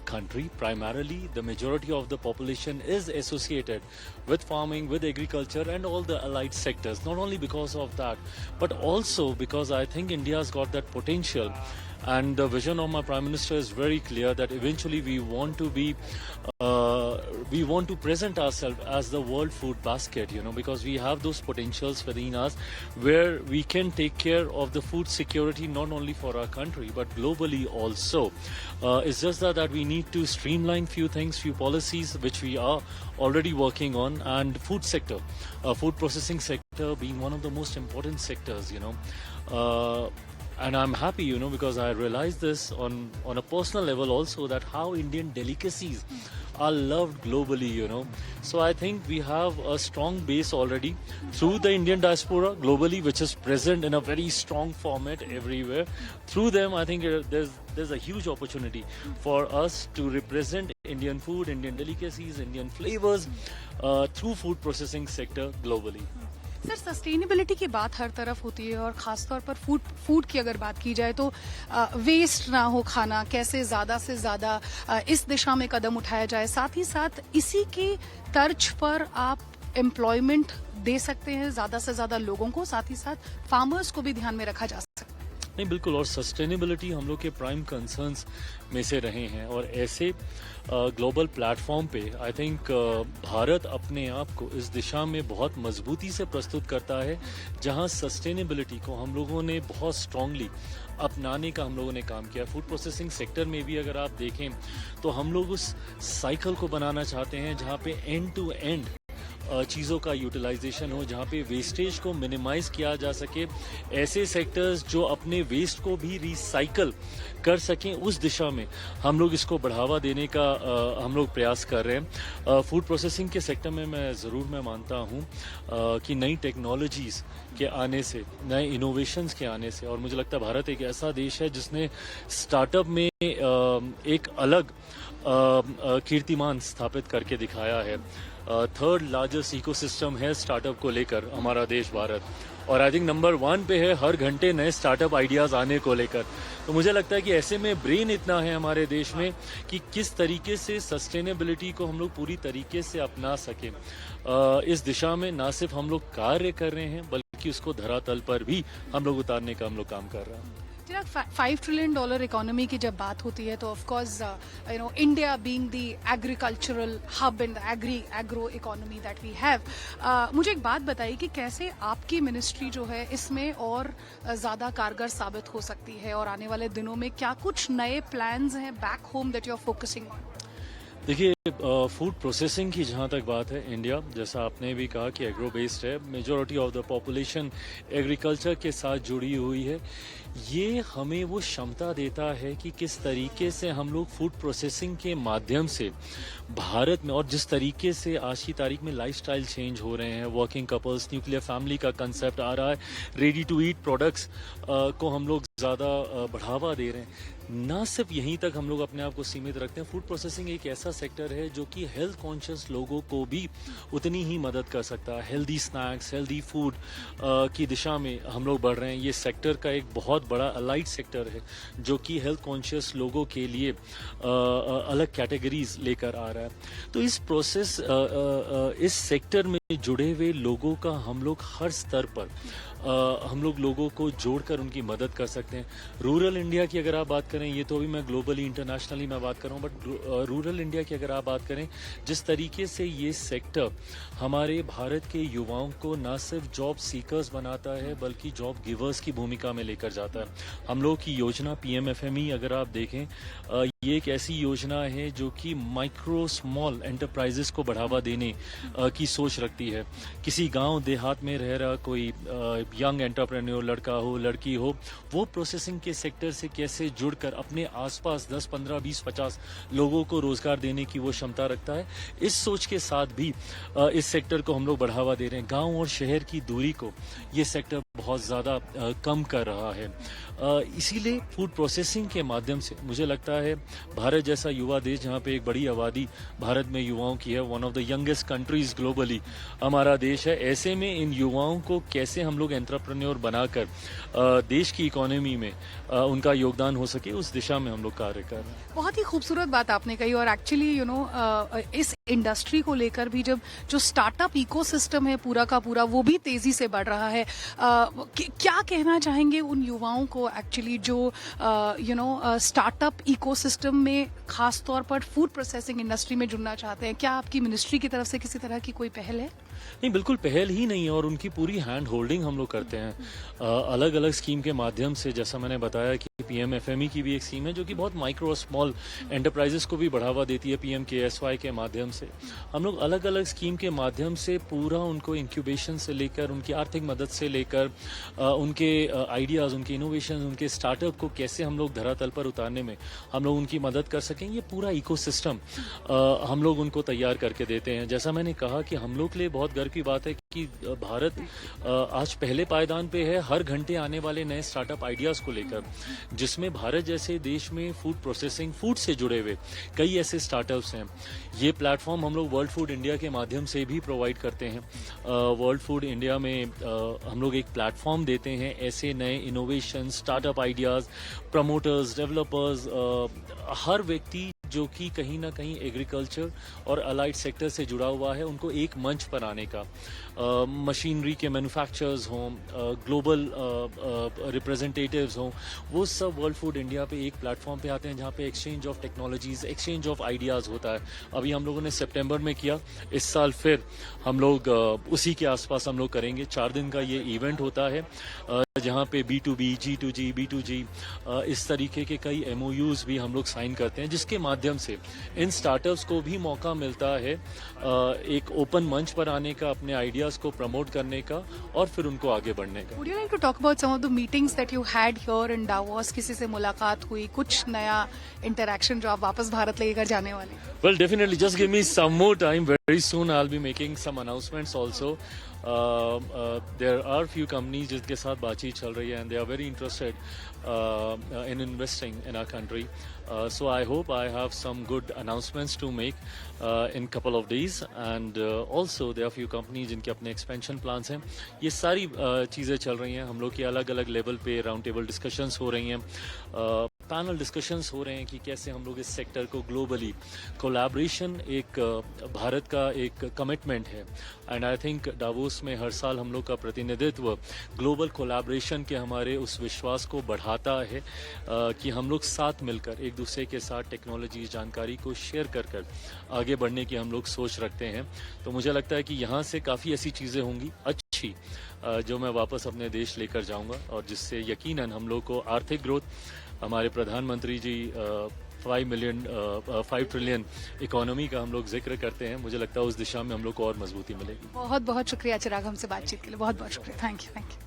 country. Primarily, the majority of the population is associated with farming, with agriculture, and all the allied sectors. Not only because of that, but also because I think India's got that potential. And the vision of my Prime Minister is very clear that eventually we want to present ourselves as the world food basket, because we have those potentials within us where we can take care of the food security not only for our country but globally also. It's just that we need to streamline few things, few policies which we are already working on, and food sector, food processing sector being one of the most important sectors, and I'm happy, because I realized this on a personal level also, that how Indian delicacies are loved globally, So I think we have a strong base already through the Indian diaspora globally, which is present in a very strong format everywhere. Through them, I think there's a huge opportunity for us to represent Indian food, Indian delicacies, Indian flavors through food processing sector globally. Sir, sustainability की बात हर तरफ होती है और खासतौर पर food की अगर बात की जाए तो वेस्ट ना हो खाना, कैसे ज्यादा से ज्यादा इस दिशा में कदम उठाया जाए, साथ ही साथ इसी की तर्ज पर आप एम्प्लॉयमेंट दे सकते हैं ज्यादा से ज्यादा लोगों को, साथ ही साथ फार्मर्स को भी ध्यान में रखा जा सकता है। नहीं, बिल्कुल, और सस्टेनेबिलिटी हम लोग के प्राइम कंसर्न्स में से रहे हैं, और ऐसे ग्लोबल प्लेटफॉर्म पे आई थिंक भारत अपने आप को इस दिशा में बहुत मजबूती से प्रस्तुत करता है, जहां सस्टेनेबिलिटी को हम लोगों ने बहुत स्ट्रांगली अपनाने का हम लोगों ने काम किया। फूड प्रोसेसिंग सेक्टर में भी अगर आप देखें तो हम लोग उस साइकिल को बनाना चाहते हैं जहां पे एंड टू एंड चीज़ों का यूटिलाइजेशन हो, जहाँ पे वेस्टेज को मिनिमाइज किया जा सके, ऐसे सेक्टर्स जो अपने वेस्ट को भी रिसाइकल कर सकें, उस दिशा में हम लोग इसको बढ़ावा देने का हम लोग प्रयास कर रहे हैं। फूड प्रोसेसिंग के सेक्टर में मैं मानता हूँ कि नई टेक्नोलॉजीज़ के आने से, नए इनोवेशंस के आने से, और मुझे लगता है भारत एक ऐसा देश है जिसने स्टार्टअप में एक अलग कीर्तिमान स्थापित करके दिखाया है। थर्ड लार्जेस्ट इकोसिस्टम है स्टार्टअप को लेकर हमारा देश भारत, और आई थिंक नंबर 1 पे है हर घंटे नए स्टार्टअप आइडियाज आने को लेकर। तो मुझे लगता है कि ऐसे में ब्रेन इतना है हमारे देश में कि किस तरीके से सस्टेनेबिलिटी को हम लोग पूरी तरीके से अपना सकें। इस दिशा में ना सिर्फ हम लोग कार्य कर रहे हैं बल्कि उसको धरातल पर भी हम लोग उतारने का हम लोग काम कर रहे हैं। $5 ट्रिलियन इकोनॉमी की जब बात होती है तो of course India being the agricultural hub and agro economy that we have, मुझे एक बात बताइए कि कैसे आपकी मिनिस्ट्री जो है इसमें और ज्यादा कारगर साबित हो सकती है, और आने वाले दिनों में क्या कुछ नए प्लान्स हैं back home that you are focusing on? देखिए, फूड प्रोसेसिंग की जहाँ तक बात है, इंडिया जैसा आपने भी कहा कि एग्रो बेस्ड है, majority of the population agriculture के साथ जुड़ी हुई है। ये हमें वो क्षमता देता है कि किस तरीके से हम लोग फूड प्रोसेसिंग के माध्यम से भारत में, और जिस तरीके से आज की तारीख में लाइफस्टाइल चेंज हो रहे हैं, वर्किंग कपल्स, न्यूक्लियर फैमिली का कंसेप्ट आ रहा है, रेडी टू ईट प्रोडक्ट्स को हम लोग ज़्यादा बढ़ावा दे रहे हैं। ना सिर्फ यहीं तक हम लोग अपने आप को सीमित रखते हैं, फूड प्रोसेसिंग एक ऐसा सेक्टर है जो कि हेल्थ कॉन्शियस लोगों को भी उतनी ही मदद कर सकता है। हेल्दी स्नैक्स, हेल्दी फूड की दिशा में हम लोग बढ़ रहे हैं। ये सेक्टर का एक बहुत बड़ा अलाइड सेक्टर है जो कि हेल्थ कॉन्शियस लोगों के लिए अलग कैटेगरीज लेकर आ रहा है। तो इस सेक्टर में जुड़े हुए लोगों का हम लोग हर स्तर पर हम लोग लोगों को जोड़कर उनकी मदद कर सकते हैं। रूरल इंडिया की अगर आप बात करें, ये तो अभी मैं ग्लोबली इंटरनेशनली मैं बात कर रहा हूँ, बट रूरल इंडिया की अगर आप बात करें, जिस तरीके से ये सेक्टर हमारे भारत के युवाओं को ना सिर्फ जॉब सीकर्स बनाता है बल्कि जॉब गिवर्स की भूमिका में लेकर जाता है। हम लोग की योजना PMFME अगर आप देखें, ये एक ऐसी योजना है जो कि माइक्रो स्मॉल एंटरप्राइजेस को बढ़ावा देने की सोच रखती है। किसी गांव देहात में रह रहा कोई यंग एंटरप्रेन्योर, लड़का हो लड़की हो, वो प्रोसेसिंग के सेक्टर से कैसे जुड़कर अपने आसपास 10, 15, 20, 50 लोगों को रोजगार देने की वो क्षमता रखता है। इस सोच के साथ भी इस सेक्टर को हम लोग बढ़ावा दे रहे हैं। गांव और शहर की दूरी को ये सेक्टर बहुत ज़्यादा कम कर रहा है। इसीलिए फूड प्रोसेसिंग के माध्यम से मुझे लगता है भारत जैसा युवा देश, जहाँ पे एक बड़ी आबादी भारत में युवाओं की है, one of the youngest countries globally हमारा देश है, ऐसे में इन युवाओं को कैसे हम लोग एंटरप्रेन्योर बनाकर देश की इकोनॉमी में उनका योगदान हो सके, उस दिशा में हम लोग कार्य कर रहे हैं। बहुत ही खूबसूरत बात आपने कही। और एक्चुअली इस इंडस्ट्री को लेकर भी जब जो स्टार्टअप इकोसिस्टम है पूरा का पूरा, वो भी तेजी से बढ़ रहा है। क्या कहना चाहेंगे उन युवाओं को एक्चुअली जो स्टार्टअप इकोसिस्टम में खास तौर पर फूड प्रोसेसिंग इंडस्ट्री में जुड़ना चाहते हैं? क्या आपकी मिनिस्ट्री की तरफ से किसी तरह की कोई पहल है? नहीं, बिल्कुल पहल ही नहीं है, और उनकी पूरी हैंड होल्डिंग हम लोग करते हैं अलग अलग स्कीम के माध्यम से। जैसा मैंने बताया कि PMFME की भी एक स्कीम है जो कि बहुत माइक्रो और स्मॉल एंटरप्राइजेस को भी बढ़ावा देती है। PMKSY के माध्यम से हम लोग अलग अलग स्कीम के माध्यम से पूरा उनको इंक्यूबेशन से लेकर, उनकी आर्थिक मदद से लेकर, उनके आइडियाज़, उनके इनोवेशन, उनके स्टार्टअप को कैसे हम लोग धरातल पर उतारने में हम लोग उनकी मदद कर सकें, ये पूरा इकोसिस्टम हम लोग उनको तैयार करके देते हैं। जैसा मैंने कहा कि हम लोग के लिए बहुत गर्व की बात है कि भारत आज पहले पायदान पे है हर घंटे आने वाले नए स्टार्टअप आइडियाज़ को लेकर, जिसमें भारत जैसे देश में फूड प्रोसेसिंग, फूड से जुड़े हुए कई ऐसे स्टार्टअप्स हैं। ये प्लेटफॉर्म हम लोग वर्ल्ड फूड इंडिया के माध्यम से भी प्रोवाइड करते हैं। वर्ल्ड फूड इंडिया में हम लोग एक प्लेटफॉर्म देते हैं ऐसे नए innovation, startup ideas, promoters, developers, हर व्यक्ति जो कि कहीं ना कहीं एग्रीकल्चर और अलाइड सेक्टर से जुड़ा हुआ है, उनको एक मंच पर आने का, मशीनरी के मैन्युफैक्चरर्स हों, ग्लोबल रिप्रेजेंटेटिव्स हों, वो सब वर्ल्ड फूड इंडिया पे एक प्लेटफॉर्म पे आते हैं जहाँ पे exchange of technologies, exchange of ideas होता है। अभी हम लोगों ने सितंबर में किया, इस साल फिर हम लोग उसी के आसपास हम लोग करेंगे। 4 दिन का ये इवेंट होता है जहाँ पे B2B, G2G, B2G इस तरीके के कई MOUs भी हम लोग साइन करते हैं, जिसके माध्यम से इन स्टार्टअप्स को भी मौका मिलता है एक ओपन मंच पर आने का, अपने आइडियाज़ को प्रमोट करने का और फिर उनको आगे बढ़ने का। Would you like to talk about some of the meetings that you had here in Davos? किसी से मुलाकात हुई, कुछ नया इंटरैक्शन जो आप वापस भारत लेकर जाने वाले हैं? Well, definitely. Just give me some more time. Very soon, I'll be making some announcements also. There are few companies जिनके साथ बातचीत चल रही है, and they are very interested in investing in our country. So I hope I have some good announcements to make in couple of days. And also there are few companies जिनके अपने expansion plans हैं. ये सारी चीज़ें चल रही हैं। हम लोग की अलग अलग लेवल पे राउंड टेबल डिस्कशंस हो रही हैं, पैनल डिस्कशंस हो रहे हैं कि कैसे हम लोग इस सेक्टर को ग्लोबली, कोलैबोरेशन एक भारत का एक कमिटमेंट है। एंड आई थिंक डावोस में हर साल हम लोग का प्रतिनिधित्व ग्लोबल कोलैबोरेशन के हमारे उस विश्वास को बढ़ाता है कि हम लोग साथ मिलकर एक दूसरे के साथ टेक्नोलॉजी, जानकारी को शेयर कर आगे बढ़ने की हम लोग सोच रखते हैं। तो मुझे लगता है कि यहाँ से काफ़ी ऐसी चीज़ें होंगी अच्छी जो मैं वापस अपने देश लेकर जाऊँगा, और जिससे यकीनन हम लोग को आर्थिक ग्रोथ, हमारे प्रधानमंत्री जी 5 ट्रिलियन इकोनॉमी का हम लोग जिक्र करते हैं, मुझे लगता है उस दिशा में हम लोग को और मजबूती मिलेगी। बहुत बहुत शुक्रिया चिराग, हमसे बातचीत के लिए बहुत बहुत शुक्रिया। Thank you.